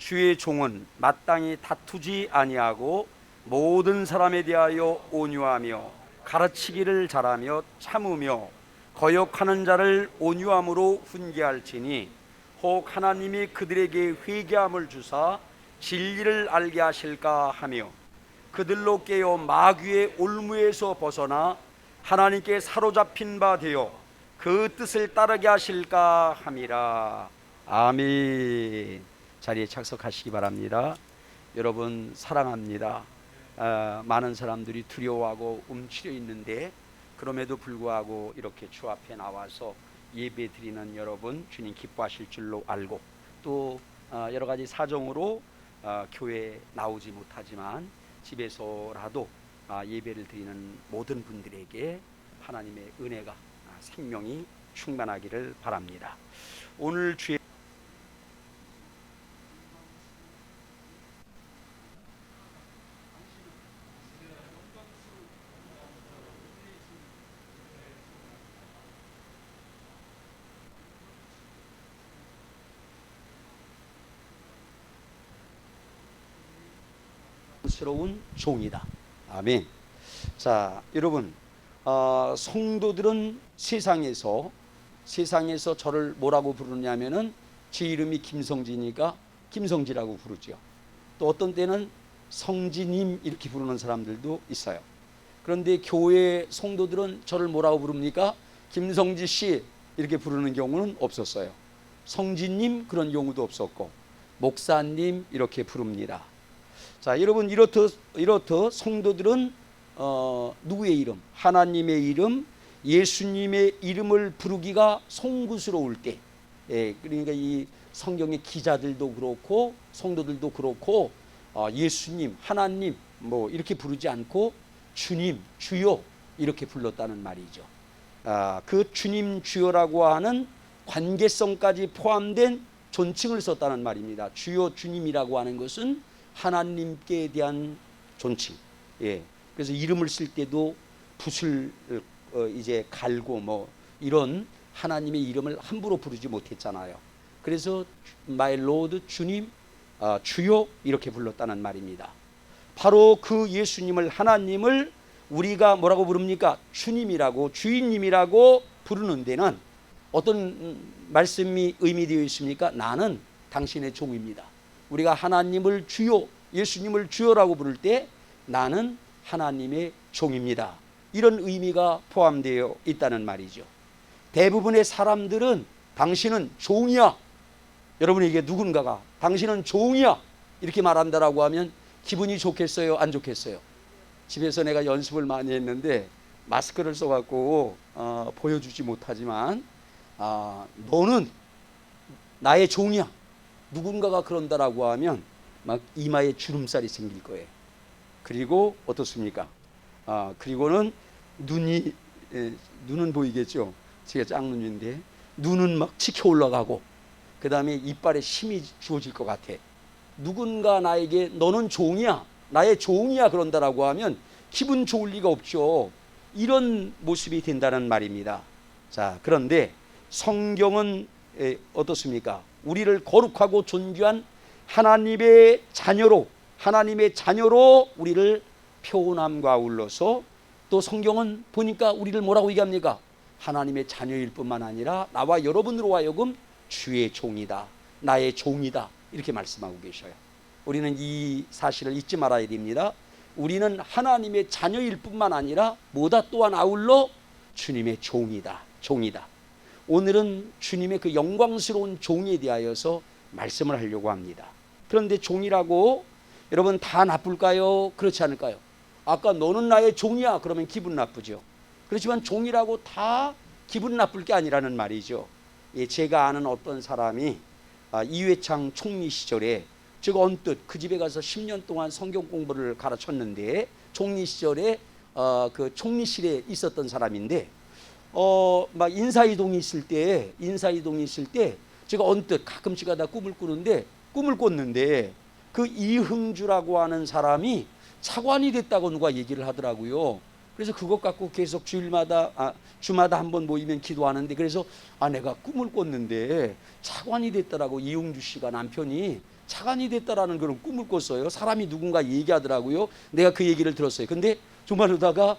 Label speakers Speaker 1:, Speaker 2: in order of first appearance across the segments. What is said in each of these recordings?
Speaker 1: 주의 종은 마땅히 다투지 아니하고 모든 사람에 대하여 온유하며 가르치기를 잘하며 참으며 거역하는 자를 온유함으로 훈계할지니 혹 하나님이 그들에게 회개함을 주사 진리를 알게 하실까 하며 그들로 깨어 마귀의 올무에서 벗어나 하나님께 사로잡힌 바 되어 그 뜻을 따르게 하실까 함이라. 아멘. 자리에 착석하시기 바랍니다. 여러분 사랑합니다. 많은 사람들이 두려워하고 움츠려 있는데 그럼에도 불구하고 이렇게 주 앞에 나와서 예배 드리는 여러분 주님 기뻐하실 줄로 알고 또 여러 가지 사정으로 교회에 나오지 못하지만 집에서라도 예배를 드리는 모든 분들에게 하나님의 은혜가 생명이 충만하기를 바랍니다. 오늘 주의 스러운 종이다. 아멘. 자, 여러분, 성도들은 세상에서 저를 뭐라고 부르냐면은 제 이름이 김성지니까 김성지라고 부르죠. 또 어떤 때는 성지님 이렇게 부르는 사람들도 있어요. 그런데 교회 성도들은 저를 뭐라고 부릅니까? 김성지 씨 이렇게 부르는 경우는 없었어요. 성지님 그런 경우도 없었고 목사님 이렇게 부릅니다. 자, 여러분 이렇듯 성도들은 누구의 이름? 하나님의 이름, 예수님의 이름을 부르기가 송구스러울 때, 그러니까 이 성경의 기자들도 그렇고 성도들도 그렇고 예수님, 하나님 뭐 이렇게 부르지 않고 주님, 주여 이렇게 불렀다는 말이죠. 그 주님, 주여라고 하는 관계성까지 포함된 존칭을 썼다는 말입니다. 주여, 주님이라고 하는 것은 하나님께 대한 존칭. 그래서 이름을 쓸 때도 붓을 이제 갈고 뭐 이런 하나님의 이름을 함부로 부르지 못했잖아요. 그래서 My Lord, 주님, 주여 이렇게 불렀다는 말입니다. 바로 그 예수님을, 하나님을 우리가 뭐라고 부릅니까? 주님이라고, 주인님이라고 부르는 데는 어떤 말씀이 의미되어 있습니까? 나는 당신의 종입니다. 우리가 하나님을 주여, 예수님을 주여라고 부를 때 나는 하나님의 종입니다. 이런 의미가 포함되어 있다는 말이죠. 대부분의 사람들은 당신은 종이야. 여러분에게 누군가가 당신은 종이야 이렇게 말한다라고 하면 기분이 좋겠어요? 안 좋겠어요? 집에서 내가 연습을 많이 했는데 마스크를 써갖고 보여주지 못하지만 너는 나의 종이야. 누군가가 그런다라고 하면 막 이마에 주름살이 생길 거예요. 그리고 어떻습니까? 그리고는 눈은 보이겠죠? 제가 짝눈인데 눈은 막 치켜 올라가고 그 다음에 이빨에 힘이 주어질 것 같아. 누군가 나에게 너는 종이야, 나의 종이야 그런다라고 하면 기분 좋을 리가 없죠. 이런 모습이 된다는 말입니다. 자, 그런데 성경은 어떻습니까? 우리를 거룩하고 존귀한 하나님의 자녀로 우리를 표현함과 아울러서 또 성경은 보니까 우리를 뭐라고 얘기합니까? 하나님의 자녀일 뿐만 아니라 나와 여러분으로 하여금 주의 종이다, 나의 종이다 이렇게 말씀하고 계셔요. 우리는 이 사실을 잊지 말아야 됩니다. 우리는 하나님의 자녀일 뿐만 아니라 뭐다 또한 아울러 주님의 종이다. 오늘은 주님의 그 영광스러운 종에 대하여서 말씀을 하려고 합니다. 그런데 종이라고 여러분 다 나쁠까요? 그렇지 않을까요? 아까 너는 나의 종이야 그러면 기분 나쁘죠. 그렇지만 종이라고 다 기분 나쁠 게 아니라는 말이죠. 제가 아는 어떤 사람이 이회창 총리 시절에 제가 언뜻 그 집에 가서 10년 동안 성경 공부를 가르쳤는데 총리 시절에 그 총리실에 있었던 사람인데 막 인사이동이 있을 때 제가 언뜻 가끔씩 하다 꿈을 꿨는데 그 이흥주라고 하는 사람이 차관이 됐다고 누가 얘기를 하더라고요. 그래서 그것 갖고 계속 주마다 한 번 모이면 기도하는데 그래서 내가 꿈을 꿨는데 차관이 됐더라고. 이흥주 씨가 남편이 차관이 됐다라는 그런 꿈을 꿨어요. 사람이 누군가 얘기하더라고요. 내가 그 얘기를 들었어요. 근데 주말로다가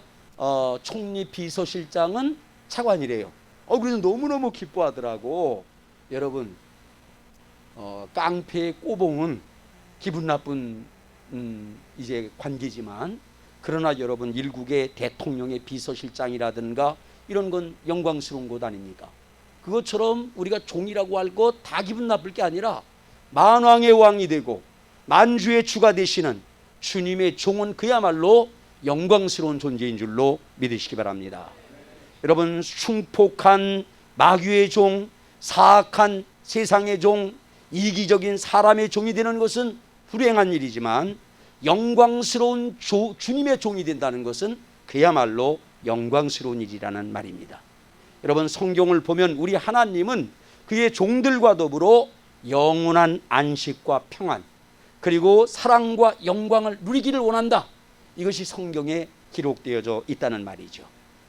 Speaker 1: 총리 비서실장은 차관이래요. 그래서 너무너무 기뻐하더라고. 여러분, 깡패의 꼬봉은 기분 나쁜 이제 관계지만, 그러나 여러분, 일국의 대통령의 비서실장이라든가 이런 건 영광스러운 것 아닙니까? 그것처럼 우리가 종이라고 할 것 다 기분 나쁠 게 아니라 만왕의 왕이 되고 만주의 주가 되시는 주님의 종은 그야말로 영광스러운 존재인 줄로 믿으시기 바랍니다. 여러분, 흉폭한 마귀의 종, 사악한 세상의 종, 이기적인 사람의 종이 되는 것은 불행한 일이지만, 영광스러운 주님의 종이 된다는 것은 그야말로 영광스러운 일이라는 말입니다. 여러분, 성경을 보면 우리 하나님은 그의 종들과 더불어 영원한 안식과 평안, 그리고 사랑과 영광을 누리기를 원한다. 이것이 성경에 기록되어져 있다는 말이죠.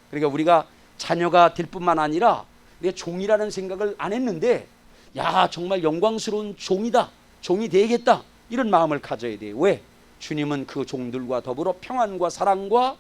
Speaker 1: 그러니까 우리가 자녀가 될 뿐만 아니라 내 종이라는 생각을 안 했는데, 야, 정말 영광스러운 종이다, 종이 되겠다, 이런 마음을 가져야 돼요. 왜? 주님은 그 종들과 더불어 평안과 사랑과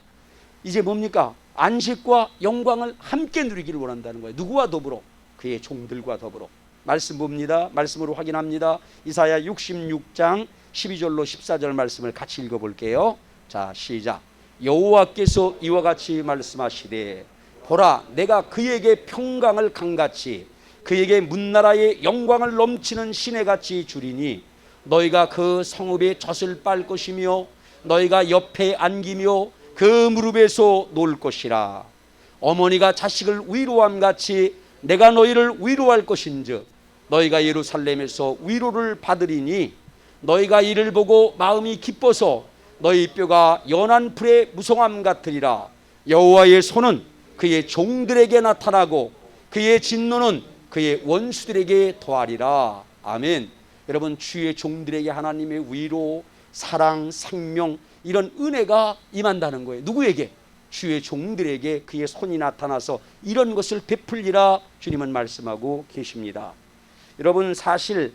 Speaker 1: 이제 뭡니까? 안식과 영광을 함께 누리기를 원한다는 거예요. 누구와 더불어? 그의 종들과 더불어. 말씀 봅니다. 말씀으로 확인합니다. 이사야 66장 12절로 14절 말씀을 같이 읽어볼게요. 자, 시작. 여호와께서 이와 같이 말씀하시되, 보라, 내가 그에게 평강을 강같이 그에게 문나라의 영광을 넘치는 시내같이 주리니, 너희가 그 성읍에 젖을 빨 것이며 너희가 옆에 안기며 그 무릎에서 놓을 것이라. 어머니가 자식을 위로함같이 내가 너희를 위로할 것인즉 너희가 예루살렘에서 위로를 받으리니, 너희가 이를 보고 마음이 기뻐서 너희 뼈가 연한 풀의 무성함 같으리라. 여호와의 손은 그의 종들에게 나타나고 그의 진노는 그의 원수들에게 더하리라. 아멘. 여러분, 주의 종들에게 하나님의 위로, 사랑, 생명, 이런 은혜가 임한다는 거예요. 누구에게? 주의 종들에게 그의 손이 나타나서 이런 것을 베풀리라 주님은 말씀하고 계십니다. 여러분, 사실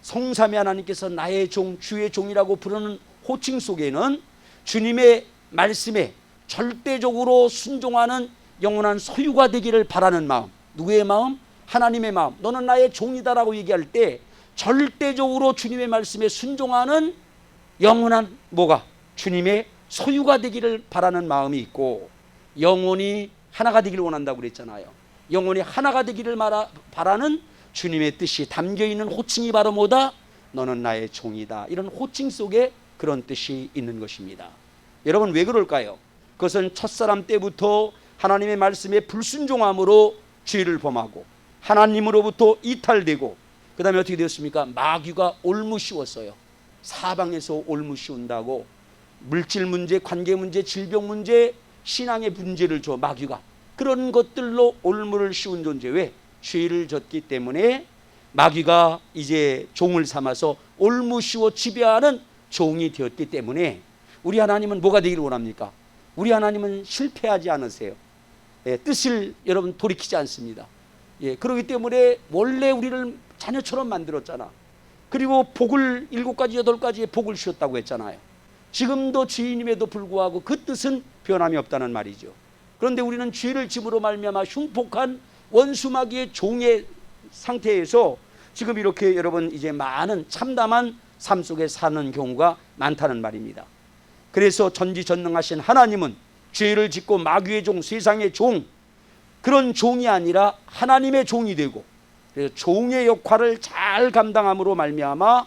Speaker 1: 성삼위 하나님께서 나의 종, 주의 종이라고 부르는 호칭 속에는 주님의 말씀에 절대적으로 순종하는 영원한 소유가 되기를 바라는 마음. 누구의 마음? 하나님의 마음. 너는 나의 종이다라고 얘기할 때 절대적으로 주님의 말씀에 순종하는 영원한 뭐가? 주님의 소유가 되기를 바라는 마음이 있고, 영원히 하나가 되기를 원한다고 그랬잖아요. 영원히 하나가 되기를 바라는 주님의 뜻이 담겨있는 호칭이 바로 뭐다? 너는 나의 종이다. 이런 호칭 속에 그런 뜻이 있는 것입니다. 여러분, 왜 그럴까요? 그것은 첫사람 때부터 하나님의 말씀에 불순종함으로 죄를 범하고 하나님으로부터 이탈되고, 그 다음에 어떻게 되었습니까? 마귀가 올무시웠어요. 사방에서 올무시운다고 물질 문제, 관계 문제, 질병 문제, 신앙의 문제를 줘. 마귀가 그런 것들로 올무를 씌운 존재. 왜? 죄를 졌기 때문에 마귀가 이제 종을 삼아서 올무시워 지배하는 종이 되었기 때문에, 우리 하나님은 뭐가 되기를 원합니까? 우리 하나님은 실패하지 않으세요. 뜻을 여러분 돌이키지 않습니다. 그렇기 때문에 원래 우리를 자녀처럼 만들었잖아. 그리고 복을 7가지 8가지의 복을 주셨다고 했잖아요. 지금도 주인임에도 불구하고 그 뜻은 변함이 없다는 말이죠. 그런데 우리는 죄를 짐으로 말미암아 흉폭한 원수 마귀의 종의 상태에서 지금 이렇게 여러분 이제 많은 참담한 삶 속에 사는 경우가 많다는 말입니다. 그래서 전지전능하신 하나님은 죄를 짓고 마귀의 종, 세상의 종, 그런 종이 아니라 하나님의 종이 되고, 그래서 종의 역할을 잘 감당함으로 말미암아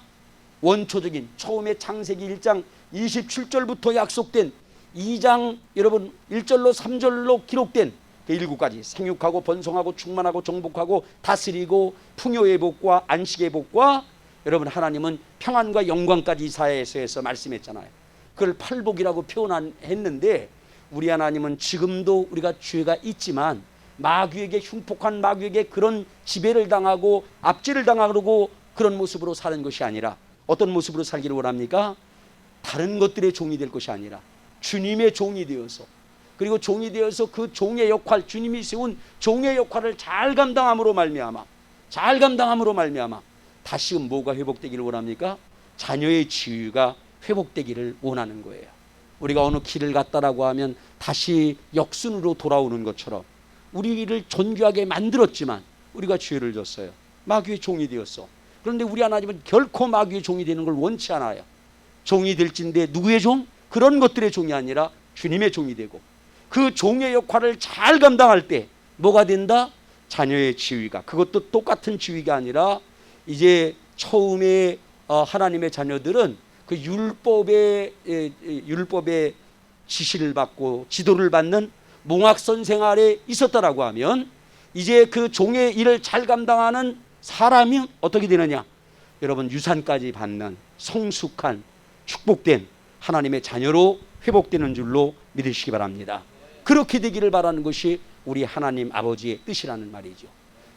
Speaker 1: 원초적인 처음에 창세기 1장 27절부터 약속된 2장 여러분 1절로 3절로 기록된 그 7가지 생육하고 번성하고 충만하고 정복하고 다스리고 풍요의 복과 안식의 복과 여러분 하나님은 평안과 영광까지 이사야서에서 말씀했잖아요. 그걸 팔복이라고 표현했는데, 우리 하나님은 지금도 우리가 죄가 있지만 마귀에게, 흉폭한 마귀에게 그런 지배를 당하고 압제를 당하고 그런 모습으로 사는 것이 아니라 어떤 모습으로 살기를 원합니까? 다른 것들의 종이 될 것이 아니라 주님의 종이 되어서, 그리고 종이 되어서 그 종의 역할, 주님이 세운 종의 역할을 잘 감당함으로 말미암아 다시금 뭐가 회복되기를 원합니까? 자녀의 지위가 회복되기를 원하는 거예요. 우리가 어느 길을 갔다라고 하면 다시 역순으로 돌아오는 것처럼 우리를 존귀하게 만들었지만 우리가 죄를 졌어요. 마귀의 종이 되었어. 그런데 우리 하나님은 결코 마귀의 종이 되는 걸 원치 않아요. 종이 될진데 누구의 종? 그런 것들의 종이 아니라 주님의 종이 되고, 그 종의 역할을 잘 감당할 때 뭐가 된다? 자녀의 지위가, 그것도 똑같은 지위가 아니라 이제 처음에 하나님의 자녀들은 그 율법의 지시를 받고 지도를 받는 몽학선 생활에 있었다라고 하면 이제 그 종의 일을 잘 감당하는 사람이 어떻게 되느냐? 여러분, 유산까지 받는 성숙한 축복된 하나님의 자녀로 회복되는 줄로 믿으시기 바랍니다. 그렇게 되기를 바라는 것이 우리 하나님 아버지의 뜻이라는 말이죠.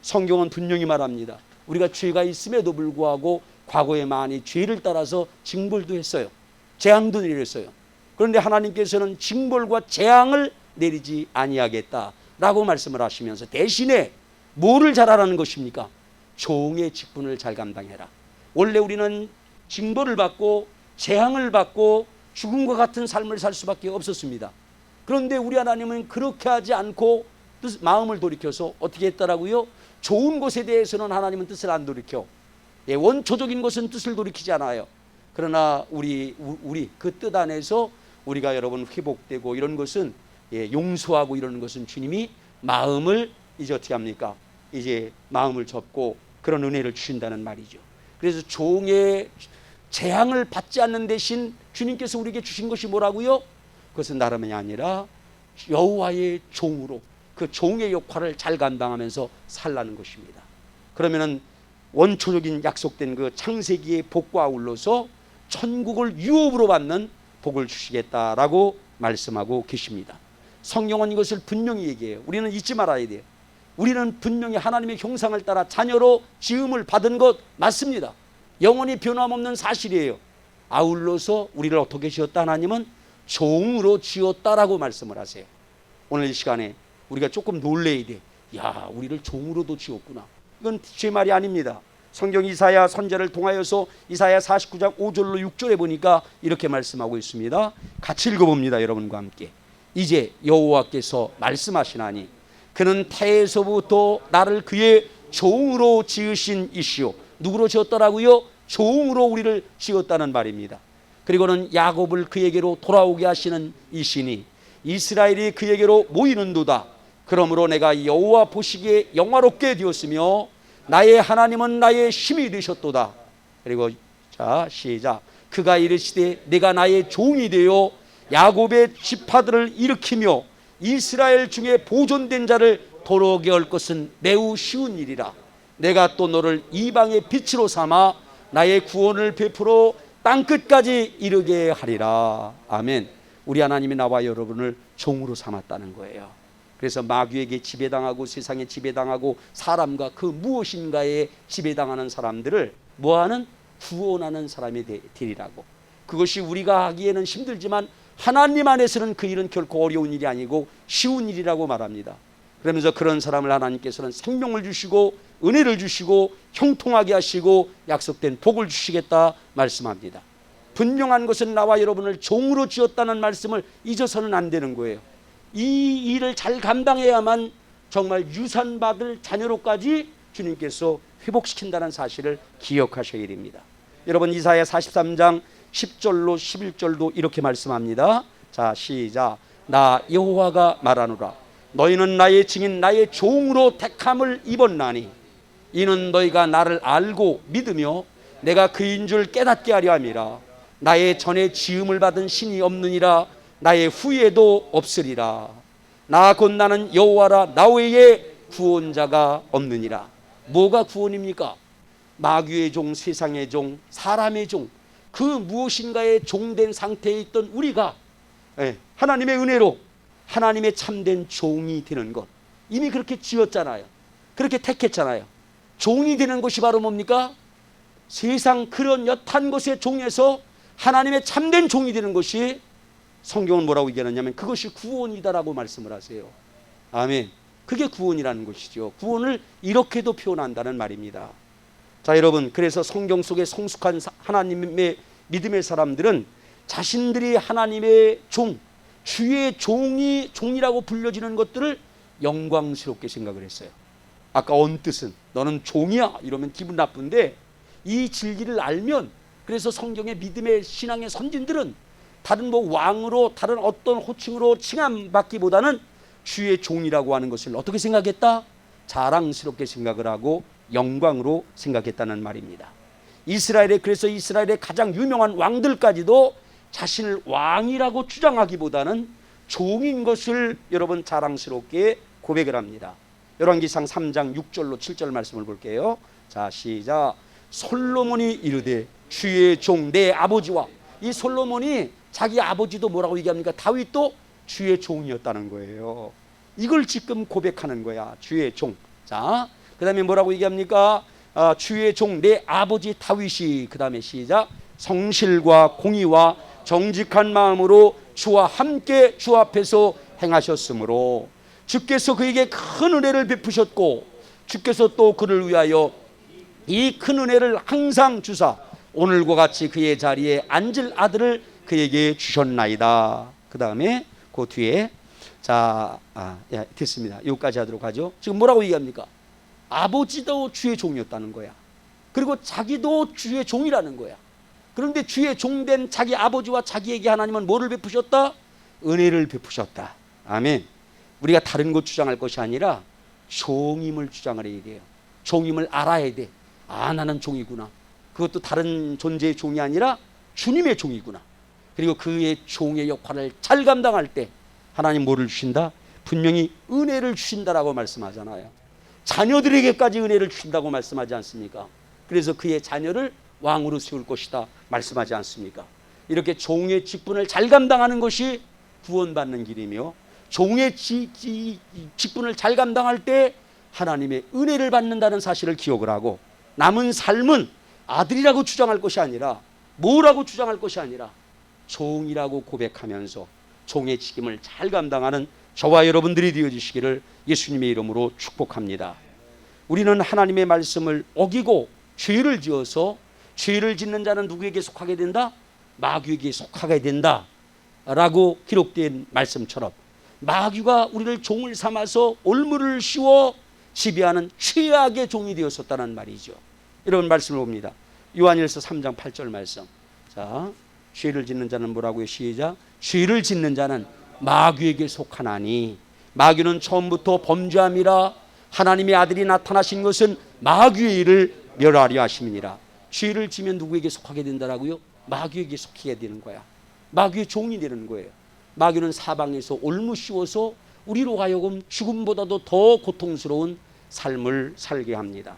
Speaker 1: 성경은 분명히 말합니다. 우리가 죄가 있음에도 불구하고 과거에 많이 죄를 따라서 징벌도 했어요. 재앙도 내렸어요. 그런데 하나님께서는 징벌과 재앙을 내리지 아니하겠다라고 말씀을 하시면서 대신에 뭐를 잘하라는 것입니까? 종의 직분을 잘 감당해라. 원래 우리는 징벌을 받고 재앙을 받고 죽음과 같은 삶을 살 수밖에 없었습니다. 그런데 우리 하나님은 그렇게 하지 않고 마음을 돌이켜서 어떻게 했더라고요? 좋은 것에 대해서는 하나님은 뜻을 안 돌이켜. 원초적인 것은 뜻을 돌이키지 않아요. 그러나 우리 그 뜻 안에서 우리가 여러분 회복되고 이런 것은 용서하고 이러는 것은 주님이 마음을 이제 어떻게 합니까? 이제 마음을 접고 그런 은혜를 주신다는 말이죠. 그래서 종의 재앙을 받지 않는 대신 주님께서 우리에게 주신 것이 뭐라고요? 그것은 다름이 아니라 여호와의 종으로 그 종의 역할을 잘 감당하면서 살라는 것입니다. 그러면은 원초적인 약속된 그 창세기의 복과 아울러서 천국을 유업으로 받는 복을 주시겠다라고 말씀하고 계십니다. 성경은 이것을 분명히 얘기해요. 우리는 잊지 말아야 돼요. 우리는 분명히 하나님의 형상을 따라 자녀로 지음을 받은 것 맞습니다. 영원히 변함없는 사실이에요. 아울러서 우리를 어떻게 지었다? 하나님은 종으로 지었다라고 말씀을 하세요. 오늘 이 시간에 우리가 조금 놀래야 돼. 야, 우리를 종으로도 지었구나. 이건 제 말이 아닙니다. 성경 이사야 선지자를 통하여서 이사야 49장 5절로 6절에 보니까 이렇게 말씀하고 있습니다. 같이 읽어봅니다. 여러분과 함께. 이제 여호와께서 말씀하시나니 그는 태에서부터 나를 그의 종으로 지으신 이시오. 누구로 지었더라고요? 종으로 우리를 지었다는 말입니다. 그리고는 야곱을 그에게로 돌아오게 하시는 이시니 이스라엘이 그에게로 모이는도다. 그러므로 내가 여호와 보시기에 영화롭게 되었으며 나의 하나님은 나의 힘이 되셨도다. 그리고 자 시작. 그가 이르시되 내가 나의 종이 되어 야곱의 지파들을 일으키며 이스라엘 중에 보존된 자를 돌아오게 할 것은 매우 쉬운 일이라. 내가 또 너를 이방의 빛으로 삼아 나의 구원을 베풀어 땅끝까지 이르게 하리라. 아멘. 우리 하나님이 나와 여러분을 종으로 삼았다는 거예요. 그래서 마귀에게 지배당하고 세상에 지배당하고 사람과 그 무엇인가에 지배당하는 사람들을 뭐하는? 구원하는 사람이 되리라고. 그것이 우리가 하기에는 힘들지만 하나님 안에서는 그 일은 결코 어려운 일이 아니고 쉬운 일이라고 말합니다. 그러면서 그런 사람을 하나님께서는 생명을 주시고 은혜를 주시고 형통하게 하시고 약속된 복을 주시겠다 말씀합니다. 분명한 것은 나와 여러분을 종으로 지었다는 말씀을 잊어서는 안 되는 거예요. 이 일을 잘 감당해야만 정말 유산받을 자녀로까지 주님께서 회복시킨다는 사실을 기억하셔야 됩니다. 여러분 이사야 43장 10절로 11절도 이렇게 말씀합니다. 자 시작. 나 여호와가 말하노라. 너희는 나의 증인 나의 종으로 택함을 입었나니 이는 너희가 나를 알고 믿으며 내가 그인 줄 깨닫게 하려 함이라. 나의 전에 지음을 받은 신이 없느니라. 나의 후에도 없으리라. 나 곧 나는 여호와라. 나 외에 구원자가 없느니라. 뭐가 구원입니까? 마귀의 종, 세상의 종, 사람의 종, 그 무엇인가에 종된 상태에 있던 우리가 하나님의 은혜로 하나님의 참된 종이 되는 것, 이미 그렇게 지었잖아요. 그렇게 택했잖아요. 종이 되는 것이 바로 뭡니까? 세상 그런 여탄 것의 종에서 하나님의 참된 종이 되는 것이, 성경은 뭐라고 얘기하느냐면 그것이 구원이다라고 말씀을 하세요. 아멘. 그게 구원이라는 것이죠. 구원을 이렇게도 표현한다는 말입니다. 자, 여러분, 그래서 성경 속에 성숙한 하나님의 믿음의 사람들은 자신들이 하나님의 종, 주의 종이라고 불려지는 것들을 영광스럽게 생각을 했어요. 아까 언뜻은 너는 종이야 이러면 기분 나쁜데, 이 진리를 알면, 그래서 성경의 믿음의 신앙의 선진들은 다른 왕으로 다른 어떤 호칭으로 칭함받기보다는 주의 종이라고 하는 것을 어떻게 생각했다? 자랑스럽게 생각을 하고 영광으로 생각했다는 말입니다. 그래서 이스라엘의 가장 유명한 왕들까지도 자신을 왕이라고 주장하기보다는 종인 것을 여러분 자랑스럽게 고백을 합니다. 열왕기상 3장 6절로 7절 말씀을 볼게요. 자, 시작. 솔로몬이 이르되 주의 종 내 아버지와, 이 솔로몬이 자기 아버지도 뭐라고 얘기합니까? 다윗도 주의 종이었다는 거예요. 이걸 지금 고백하는 거야. 주의 종. 자, 그 다음에 뭐라고 얘기합니까? 주의 종 내 아버지 다윗이, 그 다음에 시작. 성실과 공의와 정직한 마음으로 주와 함께 주 앞에서 행하셨으므로 주께서 그에게 큰 은혜를 베푸셨고, 주께서 또 그를 위하여 이 큰 은혜를 항상 주사 오늘과 같이 그의 자리에 앉을 아들을 그에게 주셨나이다. 그 다음에 그 뒤에 자, 됐습니다. 여기까지 하도록 하죠. 지금 뭐라고 얘기합니까? 아버지도 주의 종이었다는 거야. 그리고 자기도 주의 종이라는 거야. 그런데 주의 종된 자기 아버지와 자기에게 하나님은 뭐를 베푸셨다? 은혜를 베푸셨다. 아멘. 우리가 다른 것 주장할 것이 아니라 종임을 주장을 해야 돼요. 종임을 알아야 돼. 나는 종이구나. 그것도 다른 존재의 종이 아니라 주님의 종이구나. 그리고 그의 종의 역할을 잘 감당할 때 하나님 뭐를 주신다? 분명히 은혜를 주신다라고 말씀하잖아요. 자녀들에게까지 은혜를 주신다고 말씀하지 않습니까? 그래서 그의 자녀를 왕으로 세울 것이다 말씀하지 않습니까? 이렇게 종의 직분을 잘 감당하는 것이 구원받는 길이며, 종의 직분을 잘 감당할 때 하나님의 은혜를 받는다는 사실을 기억을 하고, 남은 삶은 아들이라고 주장할 것이 아니라, 뭐라고 주장할 것이 아니라 종이라고 고백하면서 종의 책임을 잘 감당하는 저와 여러분들이 되어주시기를 예수님의 이름으로 축복합니다. 우리는 하나님의 말씀을 어기고 죄를 지어서, 죄를 짓는 자는 누구에게 속하게 된다? 마귀에게 속하게 된다 라고 기록된 말씀처럼, 마귀가 우리를 종을 삼아서 올무를 씌워 지배하는 최악의 종이 되었었다는 말이죠. 이런 말씀을 봅니다. 요한일서 3장 8절 말씀. 자, 죄를 짓는 자는 뭐라고요? 시작. 죄를 짓는 자는 마귀에게 속하나니, 마귀는 처음부터 범죄함이라 하나님의 아들이 나타나신 것은 마귀의 일을 멸하려 하심이니라. 죄를 지면 누구에게 속하게 된다라고요? 마귀에게 속하게 되는 거야. 마귀의 종이 되는 거예요. 마귀는 사방에서 올무씌워서 우리로 하여금 죽음보다도 더 고통스러운 삶을 살게 합니다.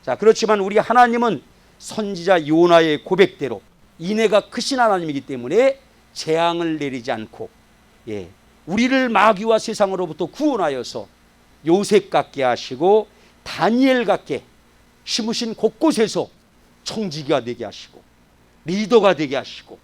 Speaker 1: 자, 그렇지만 우리 하나님은 선지자 요나의 고백대로 인애가 크신 하나님이기 때문에 재앙을 내리지 않고, 우리를 마귀와 세상으로부터 구원하여서 요셉 같게 하시고 다니엘 같게 심으신 곳곳에서 청지기가 되게 하시고 리더가 되게 하시고,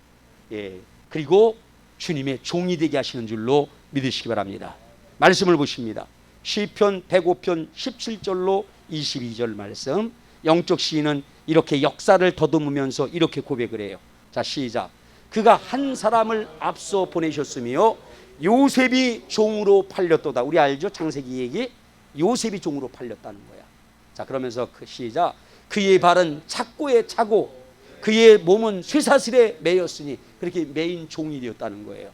Speaker 1: 그리고 주님의 종이 되게 하시는 줄로 믿으시기 바랍니다. 말씀을 보십니다. 시편 105편 17절로 22절 말씀. 영적 시인은 이렇게 역사를 더듬으면서 이렇게 고백을 해요. 자, 시작. 그가 한 사람을 앞서 보내셨으며 요셉이 종으로 팔렸도다. 우리 알죠? 창세기 얘기. 요셉이 종으로 팔렸다는 거야. 자, 그러면서 시작. 그의 발은 착고에 차고 그의 몸은 쇠사슬에 매였으니, 그렇게 매인 종이 되었다는 거예요.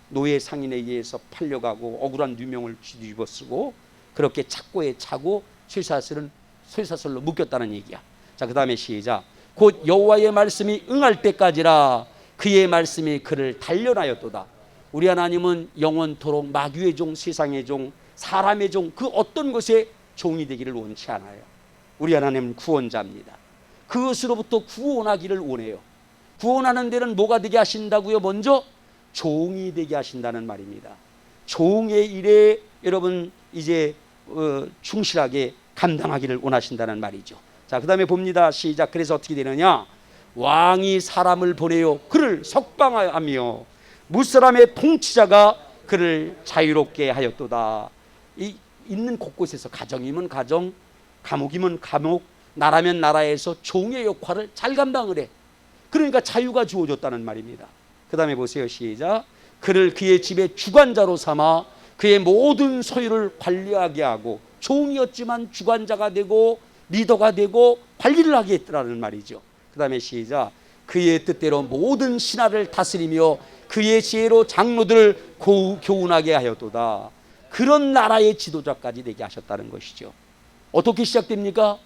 Speaker 1: 노예 상인에 의해서 팔려가고 억울한 누명을 뒤집어 쓰고 그렇게 착고에 차고 쇠사슬로 묶였다는 얘기야. 자, 그 다음에 시작. 곧 여호와의 말씀이 응할 때까지라 그의 말씀이 그를 단련하였도다. 우리 하나님은 영원토록 마귀의 종, 세상의 종, 사람의 종, 그 어떤 것에 종이 되기를 원치 않아요. 우리 하나님은 구원자입니다. 그것으로부터 구원하기를 원해요. 구원하는 데는 뭐가 되게 하신다고요? 먼저 종이 되게 하신다는 말입니다. 종의 일에 여러분 이제 충실하게 감당하기를 원하신다는 말이죠. 자, 그 다음에 봅니다. 시작. 그래서 어떻게 되느냐? 왕이 사람을 보내요 그를 석방하며 무사람의 통치자가 그를 자유롭게 하였도다. 있는 곳곳에서, 가정이면 가정, 감옥이면 감옥, 나라면 나라에서 종의 역할을 잘 감당을 해. 그러니까 자유가 주어졌다는 말입니다. 그 다음에 보세요. 시작. 그를 그의 집의 주관자로 삼아 그의 모든 소유를 관리하게 하고, 종이었지만 주관자가 되고 리더가 되고 관리를 하게 했더라는 말이죠. 그 다음에 시작. 그의 뜻대로 모든 신하를 다스리며 그의 지혜로 장로들을 교훈하게 하였도다. 그런 나라의 지도자까지 되게 하셨다는 것이죠. 어떻게 시작됩니까?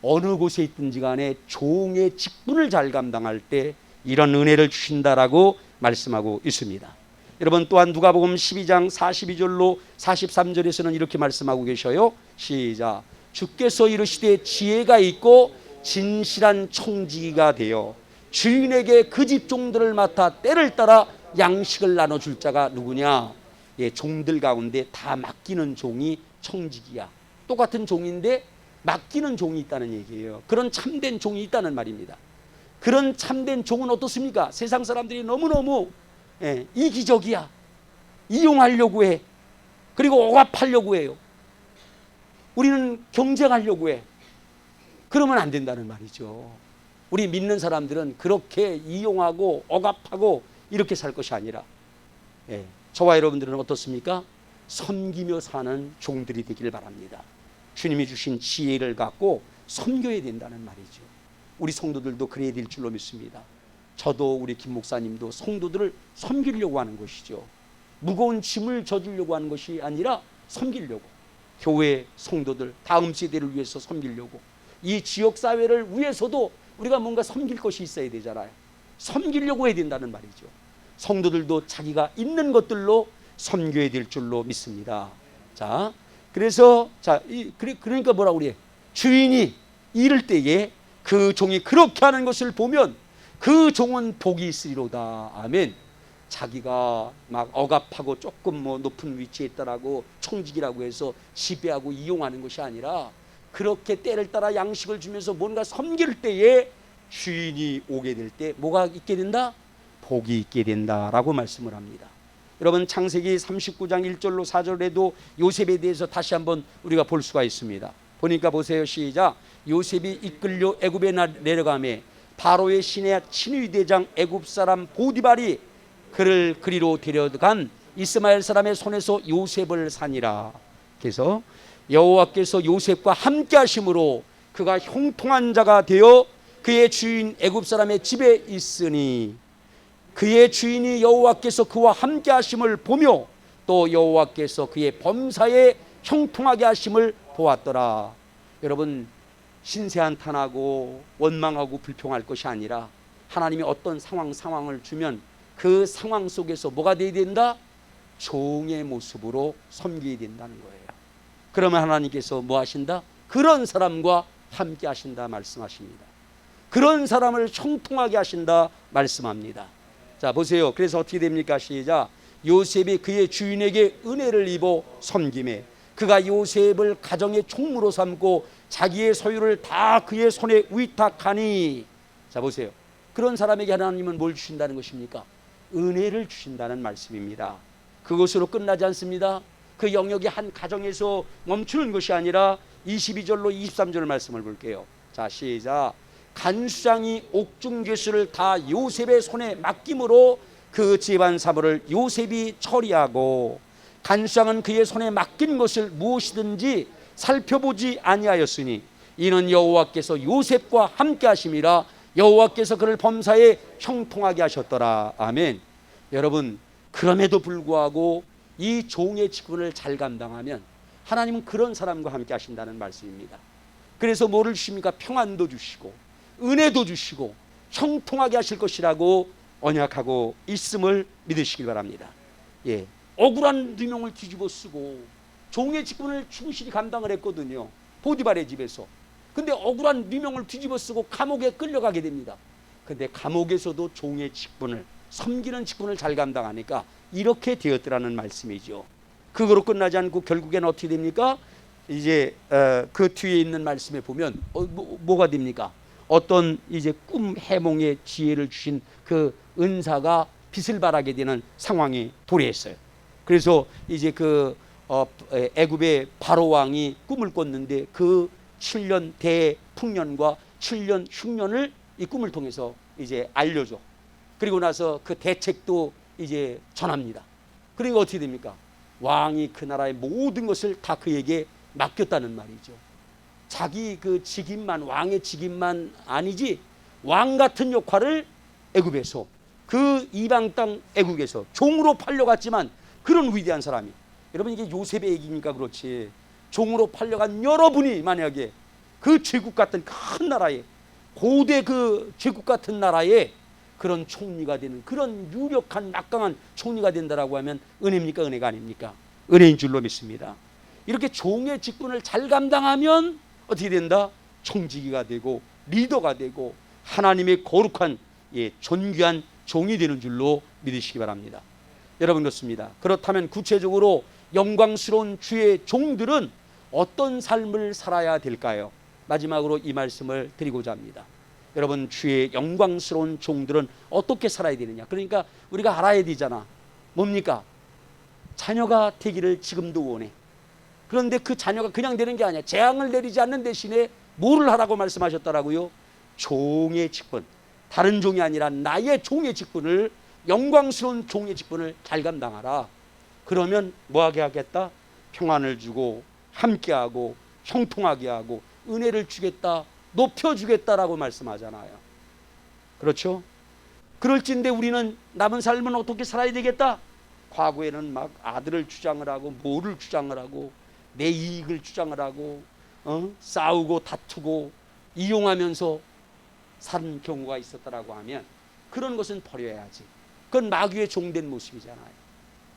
Speaker 1: 어느 곳에 있든지 간에 종의 직분을 잘 감당할 때 이런 은혜를 주신다라고 말씀하고 있습니다. 여러분, 또한 누가복음 12장 42절로 43절에서는 이렇게 말씀하고 계셔요. 시작. 주께서 이르시되 지혜가 있고 진실한 청지기가 되어 주인에게 그 집 종들을 맡아 때를 따라 양식을 나눠줄 자가 누구냐? 예, 종들 가운데 다 맡기는 종이 청지기야. 똑같은 종인데 맡기는 종이 있다는 얘기예요. 그런 참된 종이 있다는 말입니다. 그런 참된 종은 어떻습니까? 세상 사람들이 너무너무 이기적이야. 이용하려고 해. 그리고 억압하려고 해요. 우리는 경쟁하려고 해. 그러면 안 된다는 말이죠. 우리 믿는 사람들은 그렇게 이용하고 억압하고 이렇게 살 것이 아니라, 저와 여러분들은 어떻습니까? 섬기며 사는 종들이 되기를 바랍니다. 주님이 주신 지혜를 갖고 섬겨야 된다는 말이죠. 우리 성도들도 그래야 될 줄로 믿습니다. 저도 우리 김 목사님도 성도들을 섬기려고 하는 것이죠. 무거운 짐을 져주려고 하는 것이 아니라 섬기려고, 교회 성도들 다음 세대를 위해서 섬기려고, 이 지역사회를 위해서도 우리가 뭔가 섬길 것이 있어야 되잖아요. 섬기려고 해야 된다는 말이죠. 성도들도 자기가 있는 것들로 섬겨야 될 줄로 믿습니다. 자, 그래서 그러니까 뭐라고 그래? 주인이 이를 때에 그 종이 그렇게 하는 것을 보면 그 종은 복이 있으리로다. 아멘. 자기가 막 억압하고 조금 높은 위치에 있다라고 청직이라고 해서 지배하고 이용하는 것이 아니라, 그렇게 때를 따라 양식을 주면서 뭔가 섬길 때에 주인이 오게 될 때 뭐가 있게 된다? 복이 있게 된다라고 말씀을 합니다. 여러분, 창세기 39장 1절로 4절에도 요셉에 대해서 다시 한번 우리가 볼 수가 있습니다. 보니까 보세요. 시작. 요셉이 이끌려 애굽에 내려가매 바로의 친위 대장 애굽 사람 보디발이 그를 그리로 데려간 이스마엘 사람의 손에서 요셉을 사니라. 그래서 여호와께서 요셉과 함께 하심으로 그가 형통한 자가 되어 그의 주인 애굽 사람의 집에 있으니, 그의 주인이 여호와께서 그와 함께 하심을 보며 또 여호와께서 그의 범사에 형통하게 하심을 보았더라. 여러분, 신세한탄하고 원망하고 불평할 것이 아니라, 하나님이 어떤 상황을 주면 그 상황 속에서 뭐가 되어야 된다? 종의 모습으로 섬겨야 된다는 거예요. 그러면 하나님께서 뭐 하신다? 그런 사람과 함께 하신다 말씀하십니다. 그런 사람을 형통하게 하신다 말씀합니다. 자, 보세요. 그래서 어떻게 됩니까? 시작. 요셉이 그의 주인에게 은혜를 입어 섬김에 그가 요셉을 가정의 총무로 삼고 자기의 소유를 다 그의 손에 위탁하니. 자, 보세요. 그런 사람에게 하나님은 뭘 주신다는 것입니까? 은혜를 주신다는 말씀입니다. 그것으로 끝나지 않습니다. 그 영역이 한 가정에서 멈추는 것이 아니라 22절로 23절 말씀을 볼게요. 자, 시작. 간수장이 옥중개수를 다 요셉의 손에 맡김으로 그 집안 사물을 요셉이 처리하고, 간수장은 그의 손에 맡긴 것을 무엇이든지 살펴보지 아니하였으니 이는 여호와께서 요셉과 함께 하심이라. 여호와께서 그를 범사에 형통하게 하셨더라. 아멘. 여러분, 그럼에도 불구하고 이 종의 직분을 잘 감당하면 하나님은 그런 사람과 함께 하신다는 말씀입니다. 그래서 뭐를 주십니까? 평안도 주시고 은혜도 주시고 형통하게 하실 것이라고 언약하고 있음을 믿으시길 바랍니다. 예, 억울한 누명을 뒤집어 쓰고 종의 직분을 충실히 감당을 했거든요. 보디발의 집에서. 근데 억울한 누명을 뒤집어 쓰고 감옥에 끌려가게 됩니다. 근데 감옥에서도 종의 직분을, 섬기는 직분을 잘 감당하니까 이렇게 되었더라는 말씀이죠. 그거로 끝나지 않고 결국에는 어떻게 됩니까? 이제 그 뒤에 있는 말씀에 보면 뭐가 됩니까? 어떤 이제 꿈 해몽의 지혜를 주신 그 은사가 빛을 발하게 되는 상황이 도래했어요. 그래서 이제 애굽의 바로 왕이 꿈을 꿨는데 그 7년 풍년과 7년 흉년을 이 꿈을 통해서 이제 알려줘. 그리고 나서 그 대책도 이제 전합니다. 그러니까 어떻게 됩니까? 왕이 그 나라의 모든 것을 다 그에게 맡겼다는 말이죠. 자기 그 직임만, 왕의 직임만 아니지, 왕 같은 역할을 애굽에서, 그 이방 땅 애굽에서 종으로 팔려갔지만 그런 위대한 사람이, 여러분 이게 요셉의 얘기니까 그렇지, 종으로 팔려간 여러분이 만약에 그 제국 같은 큰 나라에, 고대 그 제국 같은 나라에 그런 총리가 되는, 그런 유력한 막강한 총리가 된다라고 하면 은혜입니까? 은혜가 아닙니까? 은혜인 줄로 믿습니다. 이렇게 종의 직분을 잘 감당하면 어떻게 된다? 총지기가 되고 리더가 되고 하나님의 거룩한, 존귀한 종이 되는 줄로 믿으시기 바랍니다. 여러분, 그렇습니다. 그렇다면 구체적으로 영광스러운 주의 종들은 어떤 삶을 살아야 될까요? 마지막으로 이 말씀을 드리고자 합니다. 여러분, 주의 영광스러운 종들은 어떻게 살아야 되느냐? 그러니까 우리가 알아야 되잖아. 뭡니까? 자녀가 되기를 지금도 원해. 그런데 그 자녀가 그냥 되는 게 아니야. 재앙을 내리지 않는 대신에 뭐를 하라고 말씀하셨더라고요? 종의 직분, 다른 종이 아니라 나의 종의 직분을, 영광스러운 종의 직분을 잘 감당하라. 그러면 뭐하게 하겠다? 평안을 주고 함께하고 형통하게 하고 은혜를 주겠다, 높여주겠다라고 말씀하잖아요. 그렇죠? 그럴진데 우리는 남은 삶은 어떻게 살아야 되겠다? 과거에는 막 아들을 주장을 하고 뭐를 주장을 하고 내 이익을 주장을 하고 싸우고 다투고 이용하면서 사는 경우가 있었다라고 하면 그런 것은 버려야지. 그건 마귀의 종된 모습이잖아요.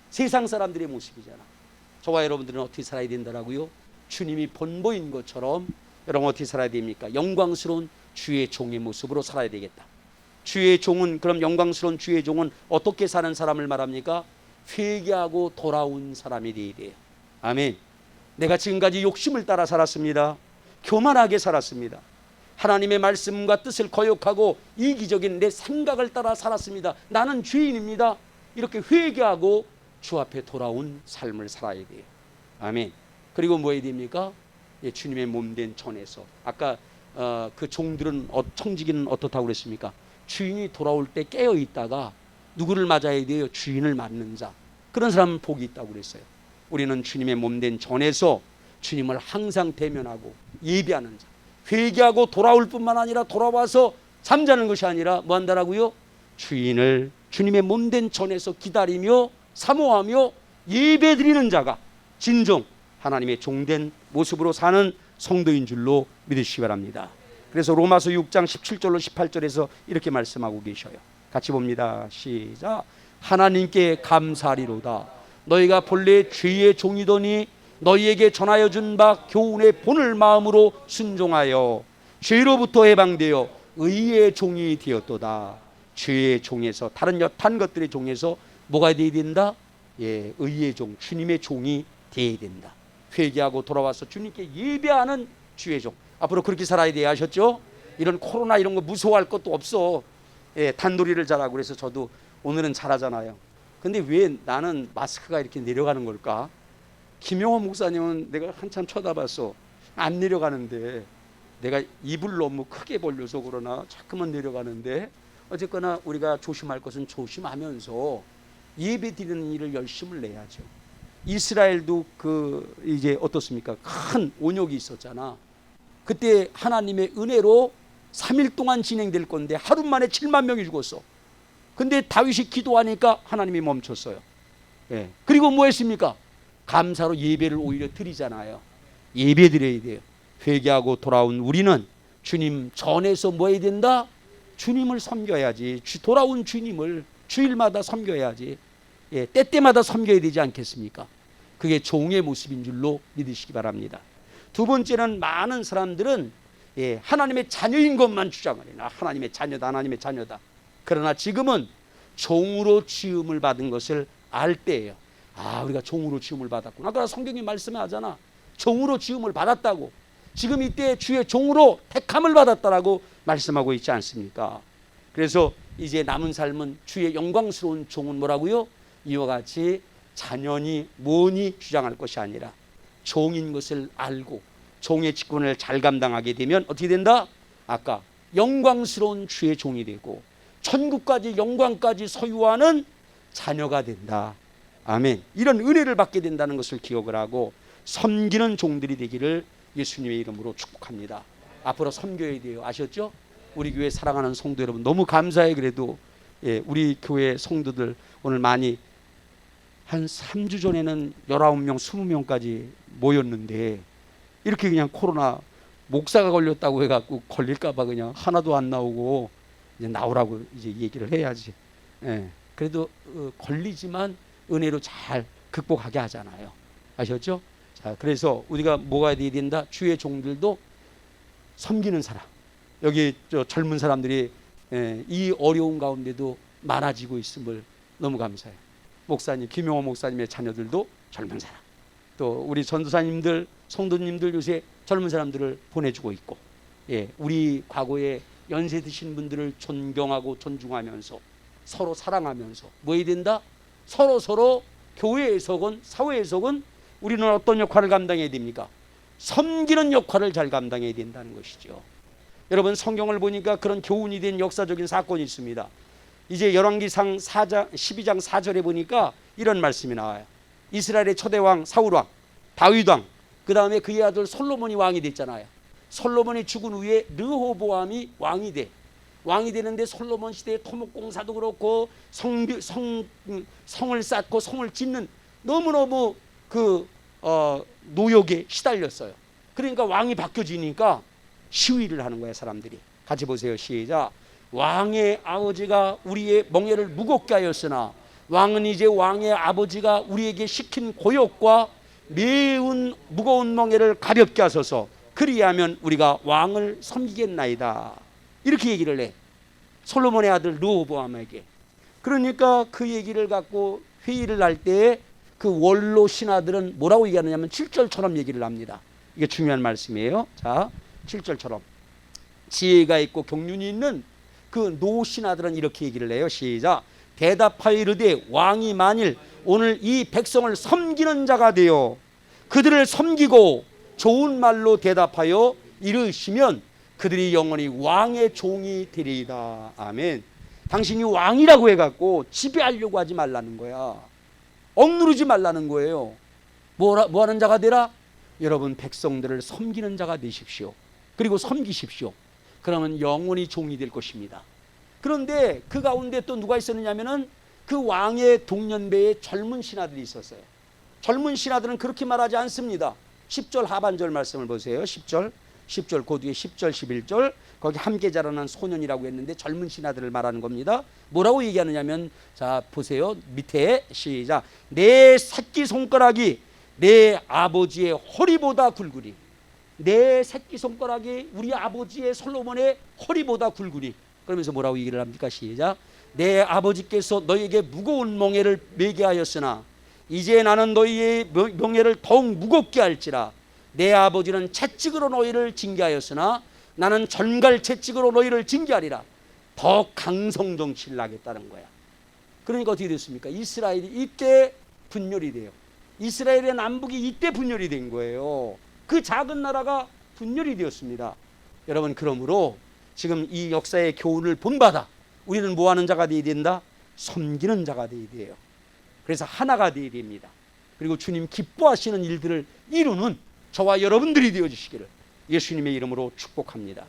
Speaker 1: 세상 사람들의 모습이잖아. 저와 여러분들은 어떻게 살아야 된다라고요? 주님이 본보인 것처럼 여러분 어떻게 살아야 됩니까? 영광스러운 주의 종의 모습으로 살아야 되겠다. 주의 종은, 그럼 영광스러운 주의 종은 어떻게 사는 사람을 말합니까? 회개하고 돌아온 사람이 되어야 돼요. 아멘. 내가 지금까지 욕심을 따라 살았습니다. 교만하게 살았습니다. 하나님의 말씀과 뜻을 거역하고 이기적인 내 생각을 따라 살았습니다. 나는 죄인입니다. 이렇게 회개하고 주 앞에 돌아온 삶을 살아야 돼요. 아멘. 그리고 뭐 해야 됩니까? 주님의 몸된 전에서, 아까 그 종들은, 청지기는 어떻다고 그랬습니까? 주인이 돌아올 때 깨어 있다가 누구를 맞아야 돼요? 주인을 맞는 자. 그런 사람은 복이 있다고 그랬어요. 우리는 주님의 몸된 전에서 주님을 항상 대면하고 예배하는 자, 회개하고 돌아올 뿐만 아니라 돌아와서 잠자는 것이 아니라 뭐 한다라고요? 주님의 몸된 전에서 기다리며 사모하며 예배드리는 자가 진정 하나님의 종된 모습으로 사는 성도인 줄로 믿으시기 바랍니다. 그래서 로마서 6장 17절로 18절에서 이렇게 말씀하고 계셔요. 같이 봅니다. 시작. 하나님께 감사하리로다. 너희가 본래 죄의 종이더니 너희에게 전하여 준 바 교훈의 본을 마음으로 순종하여 죄로부터 해방되어 의의 종이 되었도다. 죄의 종에서, 다른 여탄 것들의 종에서 뭐가 되어야 된다? 의의 종, 주님의 종이 되어야 된다. 회개하고 돌아와서 주님께 예배하는 주의 종. 앞으로 그렇게 살아야 돼야 하셨죠? 이런 코로나 이런 거 무서워할 것도 없어. 단도리를 잘하고. 그래서 저도 오늘은 잘하잖아요. 근데 왜 나는 마스크가 이렇게 내려가는 걸까? 김영호 목사님은 내가 한참 쳐다봤어. 안 내려가는데 내가 입을 너무 크게 벌려서 그러나 자꾸만 내려가는데, 어쨌거나 우리가 조심할 것은 조심하면서 예배 드리는 일을 열심을 내야죠. 이스라엘도 이제 어떻습니까? 큰 온역이 있었잖아. 그때 하나님의 은혜로 3일 동안 진행될 건데 하루 만에 7만 명이 죽었어. 근데 다윗이 기도하니까 하나님이 멈췄어요. 그리고 뭐 했습니까? 감사로 예배를 오히려 드리잖아요. 예배 드려야 돼요. 회개하고 돌아온 우리는 주님 전에서 뭐 해야 된다? 주님을 섬겨야지. 돌아온 주님을 주일마다 섬겨야지. 때때마다 섬겨야 되지 않겠습니까? 그게 종의 모습인 줄로 믿으시기 바랍니다. 두 번째는, 많은 사람들은 하나님의 자녀인 것만 주장을 해요. 하나님의 자녀다, 하나님의 자녀다. 그러나 지금은 종으로 지음을 받은 것을 알 때예요. 우리가 종으로 지음을 받았구나. 아까 성경이 말씀하잖아. 종으로 지음을 받았다고. 지금 이때 주의 종으로 택함을 받았다라고 말씀하고 있지 않습니까? 그래서 이제 남은 삶은 주의 영광스러운 종은 뭐라고요? 이와 같이 자녀니 뭐니 주장할 것이 아니라 종인 것을 알고 종의 직분을 잘 감당하게 되면 어떻게 된다? 아까 영광스러운 주의 종이 되고 천국까지 영광까지 소유하는 자녀가 된다. 아멘. 이런 은혜를 받게 된다는 것을 기억을 하고 섬기는 종들이 되기를 예수님의 이름으로 축복합니다. 앞으로 섬겨야 돼요. 아셨죠? 우리 교회 사랑하는 성도 여러분, 너무 감사해. 그래도 우리 교회 성도들 오늘 많이 한 3주 전에는 19명, 20명까지 모였는데 이렇게 그냥 코로나 목사가 걸렸다고 해갖고 걸릴까봐 그냥 하나도 안 나오고 이제 나오라고 이제 얘기를 해야지. 그래도 걸리지만 은혜로 잘 극복하게 하잖아요. 아셨죠? 자, 그래서 우리가 뭐가 돼야 된다? 주의 종들도 섬기는 사람. 여기 젊은 사람들이 이 어려운 가운데도 많아지고 있음을 너무 감사해요. 목사님, 김용호 목사님의 자녀들도 젊은 사람. 또 우리 전도사님들, 성도님들 요새 젊은 사람들을 보내주고 있고, 우리 과거에 연세 드신 분들을 존경하고 존중하면서 서로 사랑하면서 뭐 해야 된다? 서로 교회에서건 사회에서건 우리는 어떤 역할을 감당해야 됩니까? 섬기는 역할을 잘 감당해야 된다는 것이죠. 여러분, 성경을 보니까 그런 교훈이 된 역사적인 사건이 있습니다. 이제 열왕기상 12장 4절에 보니까 이런 말씀이 나와요. 이스라엘의 초대왕 사울왕, 다윗왕, 그 다음에 그의 아들 솔로몬이 왕이 됐잖아요. 솔로몬이 죽은 후에 르호보암이 왕이 돼. 왕이 되는데 솔로몬 시대에 토목공사도 그렇고 성을 쌓고 성을 짓는 너무너무 노역에 시달렸어요. 그러니까 왕이 바뀌어지니까 시위를 하는 거야, 사람들이. 같이 보세요. 시작. 왕의 아버지가 우리의 멍에를 무겁게 하였으나 왕은 이제 왕의 아버지가 우리에게 시킨 고역과 매운 무거운 멍에를 가볍게 하소서. 그리하면 우리가 왕을 섬기겠나이다. 이렇게 얘기를 해, 솔로몬의 아들 르호보암에게. 그러니까 그 얘기를 갖고 회의를 할 때 그 원로 신하들은 뭐라고 얘기하느냐면 7절처럼 얘기를 합니다. 이게 중요한 말씀이에요. 자, 7절처럼 지혜가 있고 경륜이 있는 그 노신하들은 이렇게 얘기를 해요. 시작. 대답하여 이르되 왕이 만일 오늘 이 백성을 섬기는 자가 되어 그들을 섬기고 좋은 말로 대답하여 이르시면 그들이 영원히 왕의 종이 되리이다. 아멘. 당신이 왕이라고 해갖고 지배하려고 하지 말라는 거야. 억누르지 말라는 거예요. 뭐 하는 자가 되라? 여러분, 백성들을 섬기는 자가 되십시오. 그리고 섬기십시오. 그러면 영원히 종이 될 것입니다. 그런데 그 가운데 또 누가 있었느냐면은 그 왕의 동년배에 젊은 신하들이 있었어요. 젊은 신하들은 그렇게 말하지 않습니다. 10절 하반절 말씀을 보세요. 10절 그 뒤에 10절 11절 거기 함께 자라난 소년이라고 했는데 젊은 신하들을 말하는 겁니다. 뭐라고 얘기하느냐면, 자 보세요. 밑에 시작. 내 새끼손가락이 내 아버지의 허리보다 굵으니. 내 새끼손가락이 우리 아버지의 솔로몬의 허리보다 굵으니. 그러면서 뭐라고 얘기를 합니까? 시작. 내 아버지께서 너에게 무거운 멍에를 매게 하였으나 이제 나는 너희의 멍에를 더욱 무겁게 할지라. 내 아버지는 채찍으로 너희를 징계하였으나 나는 전갈 채찍으로 너희를 징계하리라. 더 강성 정치를 하겠다는 거야. 그러니까 어떻게 됐습니까? 이스라엘이 이때 분열이 돼요. 이스라엘의 남북이 이때 분열이 된 거예요. 그 작은 나라가 분열이 되었습니다. 여러분, 그러므로 지금 이 역사의 교훈을 본받아 우리는 뭐하는 자가 되어야 된다? 섬기는 자가 되어야 돼요. 그래서 하나가 되어야 됩니다. 그리고 주님 기뻐하시는 일들을 이루는 저와 여러분들이 되어주시기를 예수님의 이름으로 축복합니다.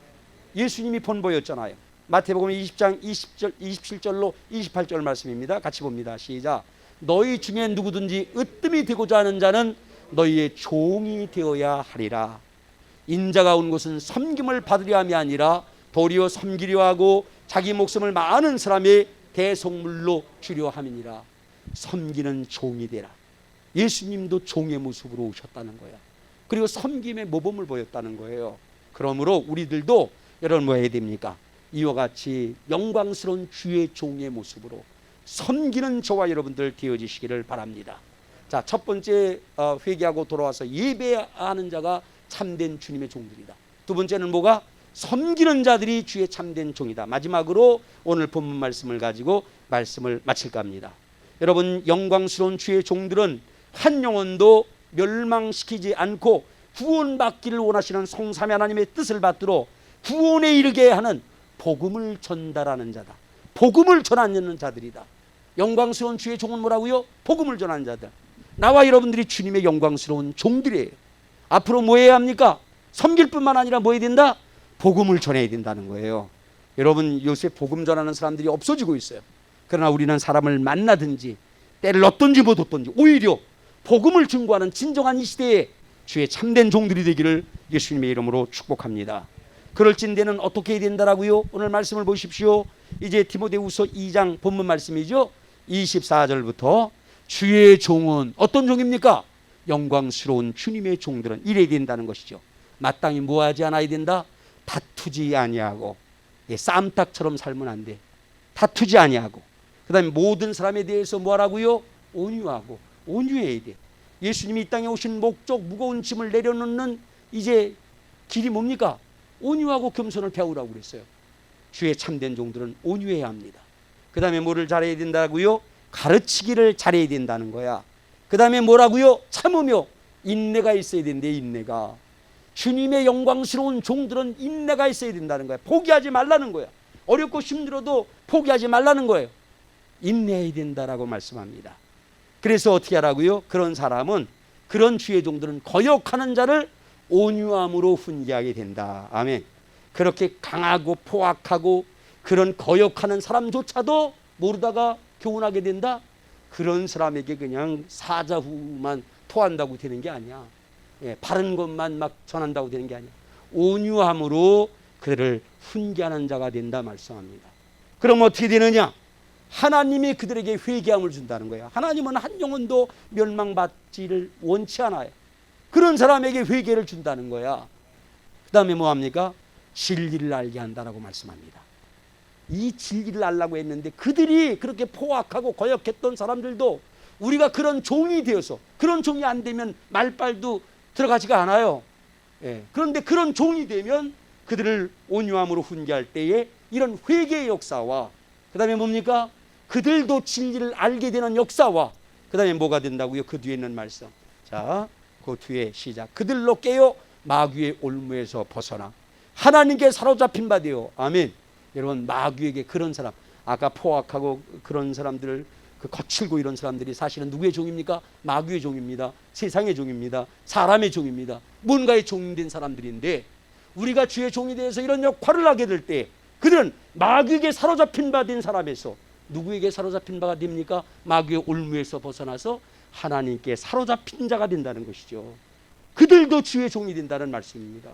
Speaker 1: 예수님이 본보였잖아요. 마태복음 20장 20절, 27절로 28절 말씀입니다. 같이 봅니다. 시작. 너희 중에 누구든지 으뜸이 되고자 하는 자는 너희의 종이 되어야 하리라. 인자가 온 곳은 섬김을 받으려 함이 아니라 도리어 섬기려 하고 자기 목숨을 많은 사람의 대속물로 주려 함이니라. 섬기는 종이 되라. 예수님도 종의 모습으로 오셨다는 거야. 그리고 섬김의 모범을 보였다는 거예요. 그러므로 우리들도 여러분 뭐 해야 됩니까? 이와 같이 영광스러운 주의 종의 모습으로 섬기는 저와 여러분들 되어지시기를 바랍니다. 자, 첫 번째 회개하고 돌아와서 예배하는 자가 참된 주님의 종들이다. 두 번째는 뭐가? 섬기는 자들이 주의 참된 종이다. 마지막으로 오늘 본문 말씀을 가지고 말씀을 마칠까 합니다. 여러분, 영광스러운 주의 종들은 한 영혼도 멸망시키지 않고 구원받기를 원하시는 성삼위 하나님의 뜻을 받들어 구원에 이르게 하는 복음을 전달하는 자다. 복음을 전하는 자들이다. 영광스러운 주의 종은 뭐라고요? 복음을 전하는 자들. 나와 여러분들이 주님의 영광스러운 종들이에요. 앞으로 뭐 해야 합니까? 섬길 뿐만 아니라 뭐 해야 된다? 복음을 전해야 된다는 거예요. 여러분, 요새 복음 전하는 사람들이 없어지고 있어요. 그러나 우리는 사람을 만나든지 때를 얻든지 못 얻든지 오히려 복음을 증거하는 진정한 이 시대에 주의 참된 종들이 되기를 예수님의 이름으로 축복합니다. 그럴진대는 어떻게 해야 된다라고요? 오늘 말씀을 보십시오. 이제 디모데후서 2장 본문 말씀이죠. 24절부터 주의 종은 어떤 종입니까? 영광스러운 주님의 종들은 이래야 된다는 것이죠. 마땅히 뭐하지 않아야 된다? 다투지 아니하고, 쌈딱처럼 살면 안 돼. 다투지 아니하고, 그 다음에 모든 사람에 대해서 뭐하라고요? 온유하고, 온유해야 돼. 예수님이 이 땅에 오신 목적, 무거운 짐을 내려놓는 이제 길이 뭡니까? 온유하고 겸손을 배우라고 그랬어요. 주의 참된 종들은 온유해야 합니다. 그 다음에 뭐를 잘해야 된다고요? 가르치기를 잘해야 된다는 거야. 그 다음에 뭐라고요? 참으며 인내가 있어야 된대. 인내가. 주님의 영광스러운 종들은 인내가 있어야 된다는 거야. 포기하지 말라는 거야. 어렵고 힘들어도 포기하지 말라는 거예요. 인내해야 된다라고 말씀합니다. 그래서 어떻게 하라고요? 그런 사람은, 그런 주의 종들은 거역하는 자를 온유함으로 훈계하게 된다. 아멘. 그렇게 강하고 포악하고 그런 거역하는 사람조차도 모르다가 교훈하게 된다? 그런 사람에게 그냥 사자후만 토한다고 되는 게 아니야. 바른 것만 막 전한다고 되는 게 아니야. 온유함으로 그들을 훈계하는 자가 된다 말씀합니다. 그럼 어떻게 되느냐? 하나님이 그들에게 회개함을 준다는 거야. 하나님은 한 영혼도 멸망받지를 원치 않아요. 그런 사람에게 회개를 준다는 거야. 그 다음에 뭐합니까? 진리를 알게 한다라고 말씀합니다. 이 진리를 알라고 했는데 그들이 그렇게 포악하고 거역했던 사람들도 우리가 그런 종이 되어서, 그런 종이 안 되면 말빨도 들어가지가 않아요. 그런데 그런 종이 되면 그들을 온유함으로 훈계할 때에 이런 회개의 역사와, 그 다음에 뭡니까? 그들도 진리를 알게 되는 역사와, 그 다음에 뭐가 된다고요? 그 뒤에 있는 말씀. 자, 그 뒤에 시작. 그들로 깨어 마귀의 올무에서 벗어나 하나님께 사로잡힌 바 되어. 아멘. 여러분, 마귀에게 그런 사람, 아까 포악하고 그런 사람들을, 그 거칠고 이런 사람들이 사실은 누구의 종입니까? 마귀의 종입니다. 세상의 종입니다. 사람의 종입니다. 뭔가의 종된 사람들인데, 우리가 주의 종이 되어서 이런 역할을 하게 될 때 그들은 마귀에게 사로잡힌 바 된 사람에서 누구에게 사로잡힌 바가 됩니까? 마귀의 올무에서 벗어나서 하나님께 사로잡힌 자가 된다는 것이죠. 그들도 주의 종이 된다는 말씀입니다.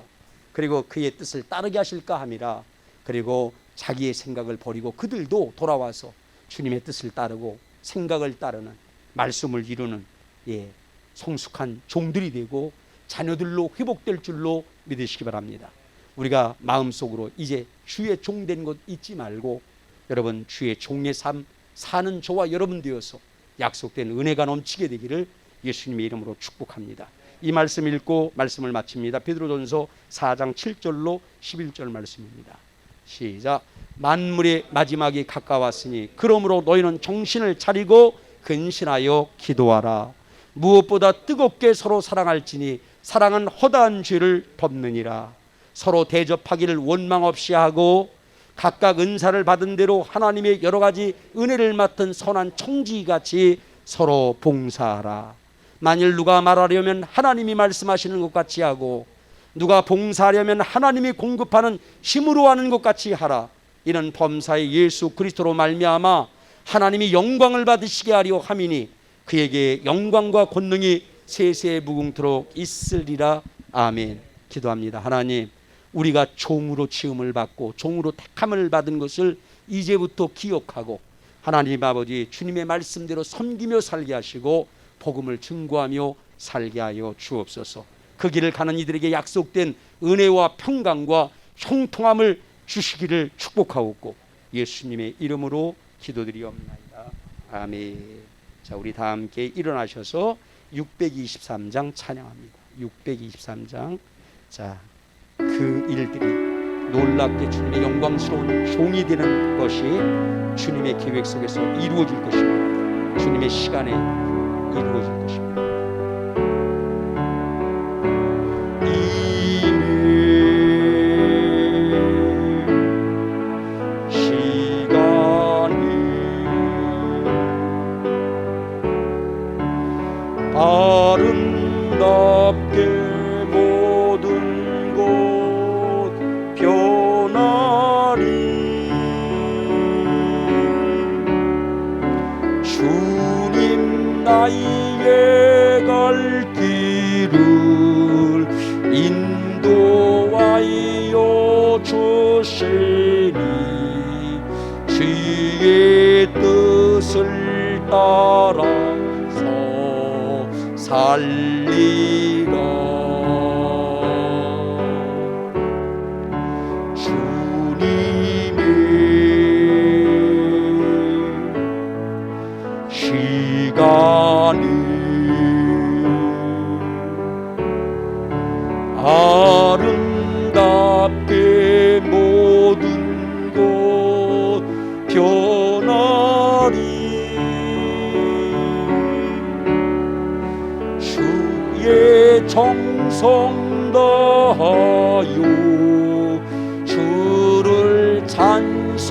Speaker 1: 그리고 그의 뜻을 따르게 하실까 함이라. 그리고 자기의 생각을 버리고 그들도 돌아와서 주님의 뜻을 따르고 생각을 따르는, 말씀을 이루는 성숙한 종들이 되고 자녀들로 회복될 줄로 믿으시기 바랍니다. 우리가 마음속으로 이제 주의 종된 것 잊지 말고, 여러분 주의 종의 삶 사는 저와 여러분 되어서 약속된 은혜가 넘치게 되기를 예수님의 이름으로 축복합니다. 이 말씀 읽고 말씀을 마칩니다. 베드로전서 4장 7절로 11절 말씀입니다. 시작. 만물의 마지막이 가까웠으니 그러므로 너희는 정신을 차리고 근신하여 기도하라. 무엇보다 뜨겁게 서로 사랑할지니 사랑은 허다한 죄를 덮느니라. 서로 대접하기를 원망 없이 하고 각각 은사를 받은 대로 하나님의 여러 가지 은혜를 맡은 선한 청지기같이 서로 봉사하라. 만일 누가 말하려면 하나님이 말씀하시는 것 같이 하고 누가 봉사하려면 하나님이 공급하는 힘으로 하는 것 같이 하라. 이는 범사의 예수 그리스도로 말미암아 하나님이 영광을 받으시게 하려 함이니 그에게 영광과 권능이 세세 무궁토록 있으리라. 아멘. 기도합니다. 하나님, 우리가 종으로 지음을 받고 종으로 택함을 받은 것을 이제부터 기억하고 하나님 아버지 주님의 말씀대로 섬기며 살게 하시고 복음을 증거하며 살게 하여 주옵소서. 그 길을 가는 이들에게 약속된 은혜와 평강과 형통함을 주시기를 축복하옵고 예수님의 이름으로 기도드리옵나이다. 아멘. 자, 우리 다 함께 일어나셔서 623장 찬양합니다. 623장. 자, 그 일들이 놀랍게 주님의 영광스러운 종이 되는 것이 주님의 계획 속에서 이루어질 것입니다. 주님의 시간에 이루어질 것입니다. 따라서 살리라. 주님의 시간을 아름답게 모든 것 변하리. 주의 정성 다하여 주를 찬송하고니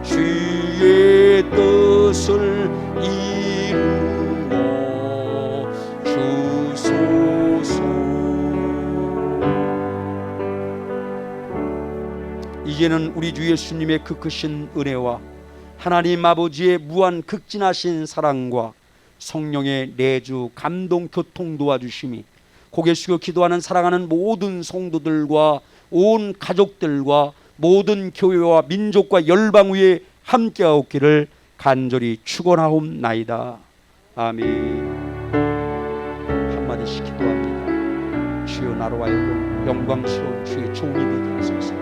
Speaker 1: 주의 뜻을 이루어 주소서. 이제는 우리 주 예수님의 그 크신 은혜와 하나님 아버지의 무한 극진하신 사랑과 성령의 내주 감동 교통 도와주심이 고개 숙여 기도하는 사랑하는 모든 성도들과 온 가족들과 모든 교회와 민족과 열방 위에 함께하옵기를 간절히 축원하옵나이다. 아멘. 한마디씩 기도합니다. 주여, 나로 하여금 영광스러운 주의 종이 되게 하소서.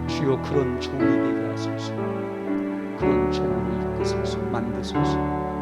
Speaker 1: 주여, 그런 종이 되게 하소서. 그런 종으로 이끄소서, 만드소서.